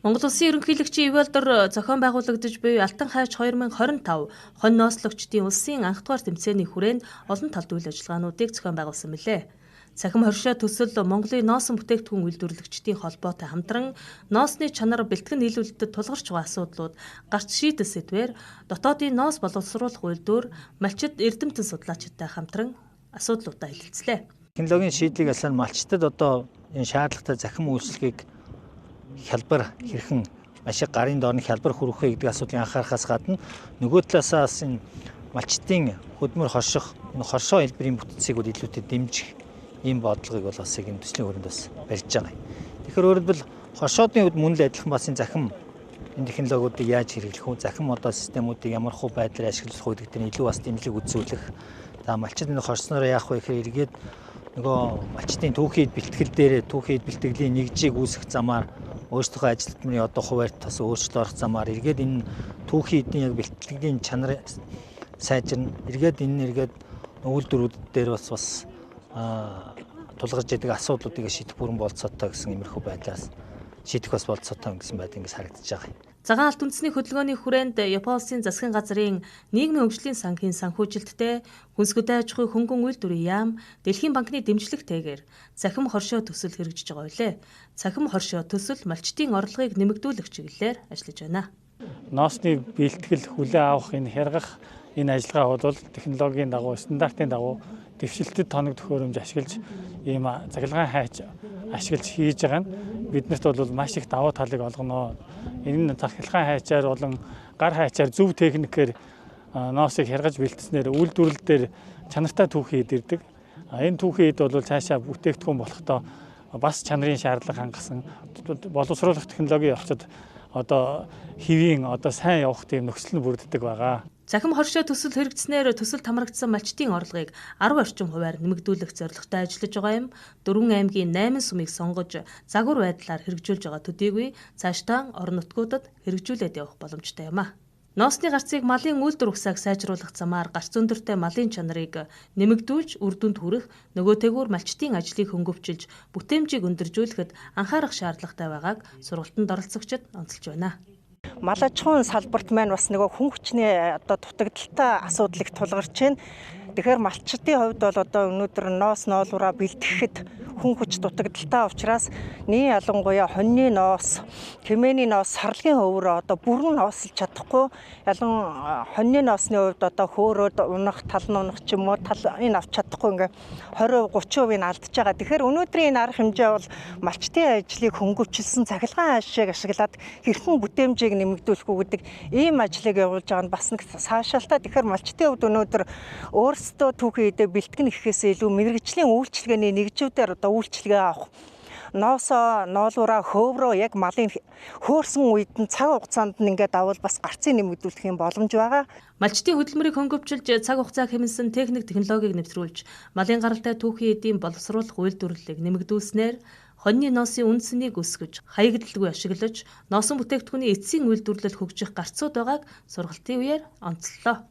Монгол Улсын ерөнхийлөгчийн Ивэлдор зохион байгуулагдаж буй Алтан хайч 2025 хонь ноослогчдын улсын анх дугаар тэмцээний хүрээнд олон талт үйл ажиллагаануудыг зохион байгуулсан мэлээ. Цахим хоршоо төсөл Монголын nooson бүтээгдэхүүн үйлдвэрлэгчдийн холбоотой хамтран ноосны чанар бэлтгэн нийлүүлэлтэд тулгарч байгаа асуудлууд гарч шийдэл сэдвээр дотоодын ноос боловсруулах үйлдвэр малчид эрдэмтэн судлаачидтай хамтран асуудлуудаа хэлэлцлээ. Технологийн шийдлийг асаан малчтад одоо энэ шаардлагатай захим үйлчлэгийг хялбар хэрхэн маш их гарын доорны хялбар хүргэх вэ гэдэг асуудлыг анхаарахаас гадна нөгөө талаасаа бас энэ малчтын хөдөлмөр хорших энэ хоршоо хэлбэрийн бүтцийг илүүтэй дэмжих ийм бодлогыг бол бас энэ төслийн хүрээнд бас барьж байгаа. Тэгэхээр өөрөөр хэлбэл хоршоодын хувьд мөн л адилхан бас энэ захим энэ технологиудыг яаж хэрэглэх вэ? Захим одоо системүүдийг ямар хуу байдлаар ашиглах вэ гэдэг нь илүү бас дэмжлэг үзүүлэх. За малчид энэ хорснороо яах вэ гэхээр эргээд нөгөө малчтын түүхийд бэлтгэл дээр түүхийд бэлтгэлийн нэгжийг үүсгэх замаар өөрсдийнхөө ажилтны одоо хуваарьт бас өөрчлөлт орох замаар эргээд энэ түүхийн эдийн яг бэлтгэлийн чанар сайжирна. Эргээд үйлдвэрүүд дээр бас тулгарч идэг асуудлуудыг шийдэх бүрэн болцоотой гэсэн иймэрхүү байдлаас шийдэх бас болцоотой гэсэн байд ингэж харагдаж байгаа юм. Цагаан алт үндэсний хөдөлгөөний хүрээнд Япон улсын засгийн газрын нийгмийн хөгжлийн санхын санхүүжилттэй хүнсгүдэй аж ахуйн хөнгөн үйлдвэрийн яам Дэлхийн банкны дэмжлэгтэйгээр цахим хоршоо төсөл хэрэгжиж байгаа билээ. Цахим хоршоо төсөл малчтын орлогыг нэмэгдүүлэх чиглэлээр ажиллаж байна. Ноосны бэлтгэл хүлээн авах энэ хяргах энэ ажиллагаа бол технологийн дагуу стандартын дагуу дэвшилтэд тоног төхөөрөмж ашиглаж ийм цахилгаан хайч ашиглаж хийж байгаа нь биднэрт бол маш их давуу талыг олгоно. Энэ цахилгаан хайчаар болон гар хайчаар зөв техникээр ноосыг хяргаж бэлтснээр үйлдвэрлэл дээр чанартай түүхий идэрдэг. Энэ түүхий ид бол цаашаа бүтээгдэхүүн болохдоо бас чанарын шаардлага хангасан боловсруулах технологийн явцад одоо хэвийн одоо сайн явах тийм нөхцөл нь бүрддэг байгаа. Захим хоршоо төсөл хэрэгжснээр төсөлд хамрагдсан малчтын орлогыг 10 орчим хувиар нэмэгдүүлэх зорилготой ажиллаж байгаа юм. Дөрвөн аймгийн 8 сумыг сонгож загвар байдлаар хэрэгжүүлж байгаа төдийгүй цаашдаа орон нутгуудад хэрэгжүүлээд явах боломжтой юм а. Ноосны гарцыг малын үйлдвэр ухсааг сайжруулах замаар гарц өндөртэй малын чанарыг нэмэгдүүлж үр дүнд хүрэх нөгөөтэйгүүр малчтын ажлыг хөнгөвчилж бүтээмжийг өндөржүүлэхэд анхаарах шаардлагатай байгааг сургалтанд оролцогчид онцолж байна. Мал аж ахуйн салбарт маань бас нөгөө хүн хүчний одоо дутагдaltaй асуудлыг тулгарч байна. Тэгэхээр малчдын хувьд бол одоо өнөөдөр ноос ноолуураа бэлтгэхэд хүн хүч дутагдaltaй учраас нийт ялангуяа хоньны ноос, хэмээний ноос, сарлгийн хөврөө одоо бүрэн ноосолж чадахгүй. Ялан хоньны ноосны хувьд одоо хөөрөөд унах, тал нь унах ч юм уу талын авч чадахгүй ингээ 20% 30% алдж байгаа. Тэгэхээр өнөөдрийн энэ арга хэмжээ бол малчдын ажлыг хөнгөвчлсөн цахилгаан хайшааг ашиглаад хэрхэн бүтээмжийг нэмэгдүүлэх үү гэдэг ийм ажлыг явуулж байгаа нь бас нэг саашаалтай. Тэгэхээр малчдын хувьд өнөөдөр өөрсдөө түүхий идэ бэлтгэн гэхээс илүү мэргэжлийн үйлчилгээний нэгжүүдээр одоо үйлчилгээ авах. Ноосоо ноолуураа хөврөө яг малын хөөрсөн үед нь цаг хугацаанд нь ингээд давал бас гарцыг нэмэгдүүлэх юм боломж байгаа. Малчтын хөдөлмөрийг хөнгөвчилж цаг хугацаа хэмнэсэн техник технологиг нэвтрүүлж малын гаралтай түүхий эдийн боловсруулах үйлдвэрлэлийг нэмэгдүүлснээр хоньны ноосын үндсэнийг өсгөж хаягдалгүй ашиглаж nooson бүтээгдэхүүний эцсийн үйлдвэрлэл хөгжих гарцууд байгааг сургалтын үеэр онцлолоо.